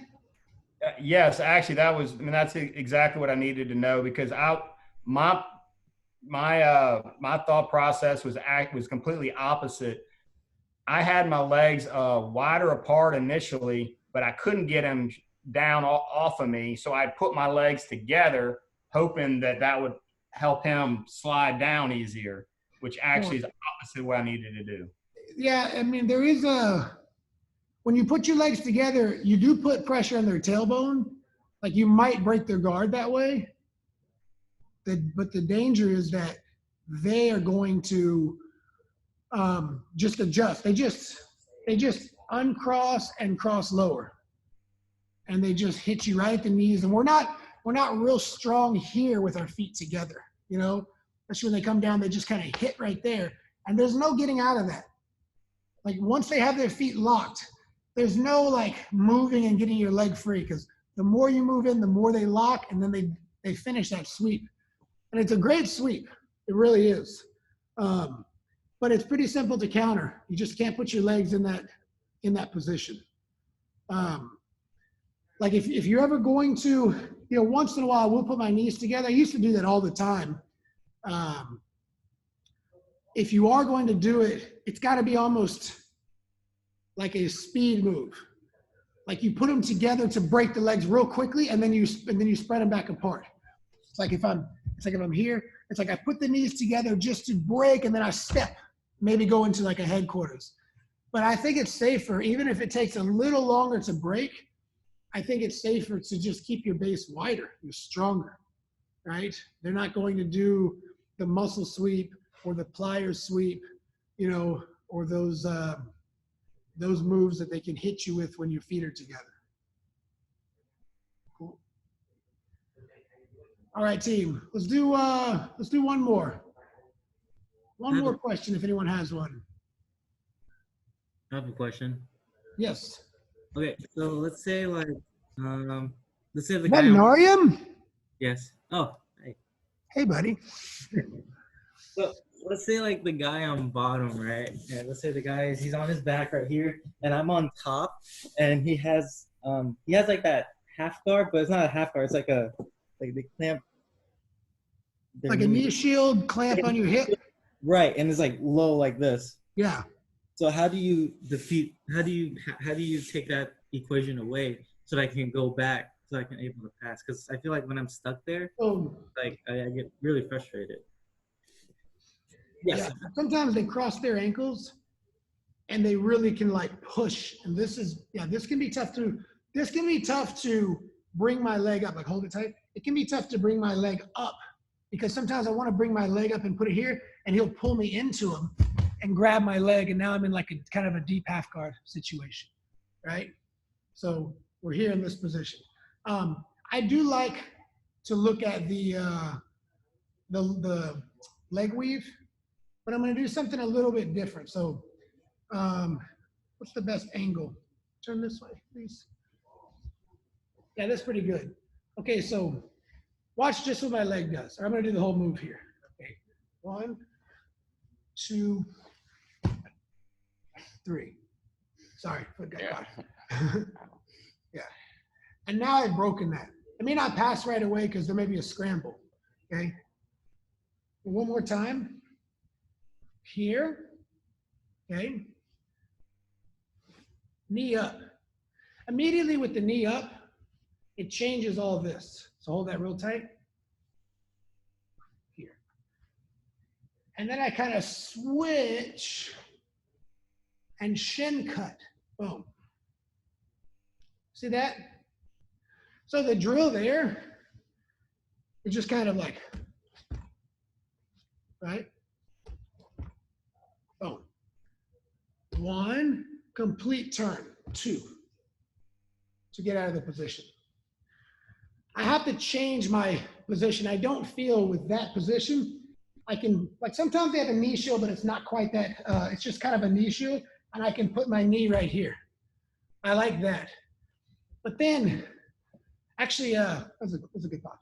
Yes, actually, that's exactly what I needed to know, because my thought process was completely opposite. I had my legs wider apart initially, but I couldn't get him down off of me, so I put my legs together, hoping that would help him slide down easier, which actually is the opposite of what I needed to do. Yeah, I mean, there is when you put your legs together, you do put pressure on their tailbone. Like, you might break their guard that way. But the danger is that they are going to just adjust. They just uncross and cross lower. And they just hit you right at the knees. And we're not real strong here with our feet together, you know? Especially when they come down, they just kind of hit right there. And there's no getting out of that. Like, once they have their feet locked, there's no like moving and getting your leg free, because the more you move in, the more they lock, and then they finish that sweep. And it's a great sweep. It really is. But it's pretty simple to counter. You just can't put your legs in that position. Like if you're ever going to, you know, once in a while, we'll put my knees together. I used to do that all the time. If you are going to do it, it's got to be almost like a speed move. Like, you put them together to break the legs real quickly, and then you spread them back apart. It's like if I'm here, it's like I put the knees together just to break, and then I step, maybe go into like a headquarters. But I think it's safer, even if it takes a little longer to break, I think it's safer to just keep your base wider. You're stronger, right? They're not going to do the muscle sweep or the pliers sweep, you know, or those moves that they can hit you with when your feet are together. Cool. All right, team. Let's do one more. One more question, if anyone has one. I have a question. Yes. Okay, so let's say the Is guy that Narium? Yes. Oh, hey. Hey, buddy. So let's say like the guy on bottom, right? Yeah, let's say the guy he's on his back right here, and I'm on top, and he has like that half guard, but it's not a half guard. It's like they clamp. Like a knee shield clamp on your hip. Right, and it's like low like this. Yeah. So how do you take that equation away so that I can go back, so I can able to pass? Because I feel like when I'm stuck there, like I get really frustrated. Yes. Yeah. Sometimes they cross their ankles and they really can like push. And this can be tough to bring my leg up, like hold it tight. It can be tough to bring my leg up, because sometimes I want to bring my leg up and put it here, and he'll pull me into him and grab my leg. And now I'm in like a kind of a deep half guard situation, right? So we're here in this position. I do like to look at the leg weave, but I'm going to do something a little bit different. So what's the best angle? Turn this way, please. Yeah, that's pretty good. Okay, so watch just what my leg does. I'm going to do the whole move here. Okay, 1, 2, 3. Sorry, foot got caught. Yeah. And now I've broken that. I may not pass right away because there may be a scramble. Okay. One more time. Here. Okay. knee up. Immediately with the knee up, it changes all this. So hold that real tight. Here. And then I kind of switch and shin cut. Boom. See that? So the drill there is just kind of like, right? Boom. 1, complete turn. 2, to get out of the position. I have to change my position. I don't feel with that position, I can, like sometimes they have a knee shield, but it's not quite that, it's just kind of a knee shield, and I can put my knee right here. I like that. But then, actually, that's a good thought.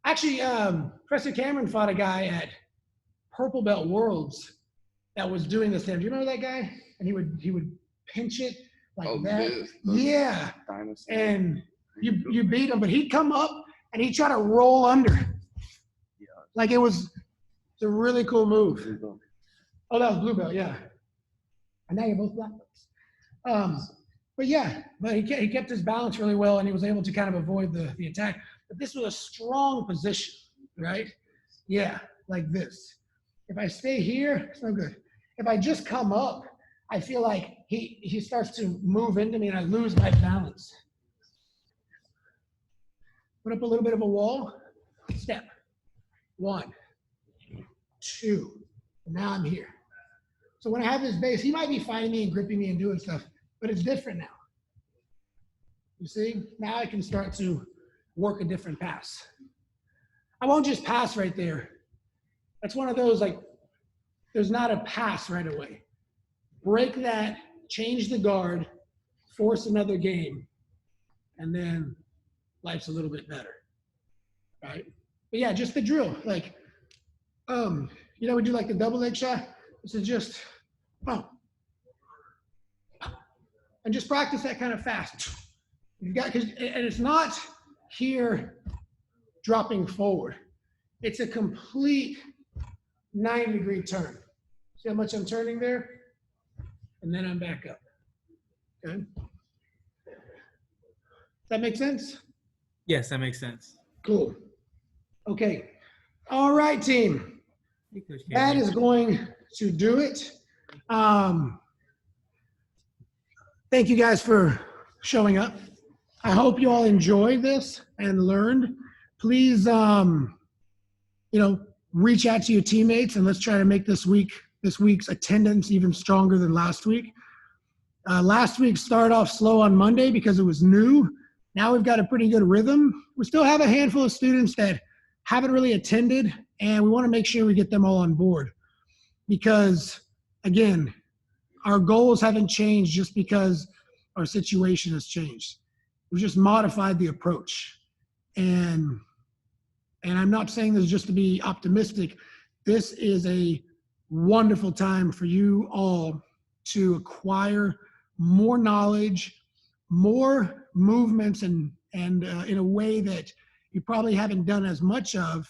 Actually, Professor Cameron fought a guy at Purple Belt Worlds that was doing this there. Do you remember that guy? And he would pinch it like that. Yeah. And you beat him, but he'd come up and he'd try to roll under. Yeah. Like it's a really cool move. Oh, that was blue belt, yeah. And now you're both black belts. But yeah, but he kept his balance really well, and he was able to kind of avoid the attack. But this was a strong position, right? Yeah, like this. If I stay here, it's no good. If I just come up, I feel like he starts to move into me and I lose my balance. Put up a little bit of a wall, step. 1, 2, and now I'm here. So when I have this base, he might be fighting me and gripping me and doing stuff, but it's different now. You see, now I can start to work a different pass. I won't just pass right there. That's one of those, like, there's not a pass right away. Break that, change the guard, force another game, and then life's a little bit better, right? But yeah, just the drill. Like, we do like the double leg shot. This is just, and just practice that kind of fast. And it's not here dropping forward. It's a complete 9-degree turn. See how much I'm turning there? And then I'm back up. Okay. Does that make sense? Yes, that makes sense. Cool. Okay. All right, team. That is going to do it. Thank you guys for showing up. I hope you all enjoyed this and learned. Please, reach out to your teammates, and let's try to make this week's attendance even stronger than last week. Last week started off slow on Monday because it was new. Now we've got a pretty good rhythm. We still have a handful of students that haven't really attended, and we want to make sure we get them all on board because, again, our goals haven't changed just because our situation has changed. We've just modified the approach. And I'm not saying this just to be optimistic. This is a wonderful time for you all to acquire more knowledge, more movements, and in a way that you probably haven't done as much of.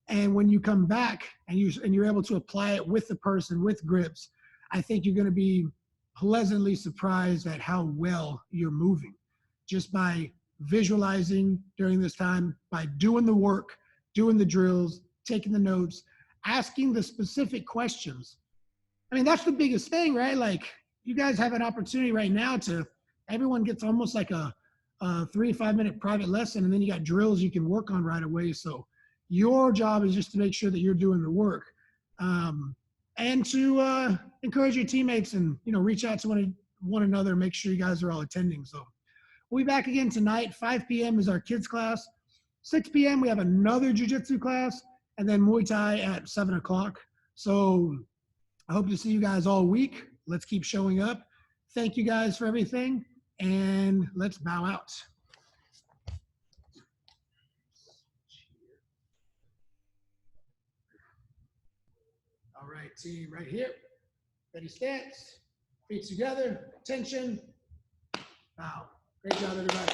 And when you come back and you're able to apply it with the person, with grips, I think you're going to be pleasantly surprised at how well you're moving just by visualizing during this time, by doing the work, doing the drills, taking the notes, asking the specific questions. I mean, that's the biggest thing, right? Like, you guys have an opportunity right now everyone gets almost like a 3 to 5 minute private lesson, and then you got drills you can work on right away. So your job is just to make sure that you're doing the work, and to encourage your teammates and, reach out to one another, make sure you guys are all attending. So we'll be back again tonight. 5 p.m. is our kids class. 6 p.m. we have another jiu-jitsu class, and then Muay Thai at 7 o'clock. So I hope to see you guys all week. Let's keep showing up. Thank you guys for everything, and let's bow out. All right, team, right here. Ready, stance. Feet together. Attention. Bow. Great job, everybody.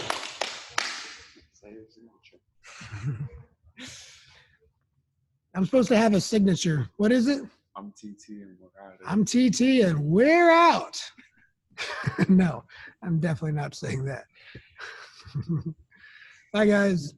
I'm supposed to have a signature. What is it? I'm TT and we're out. I'm TT and we're out. No, I'm definitely not saying that. Bye, guys.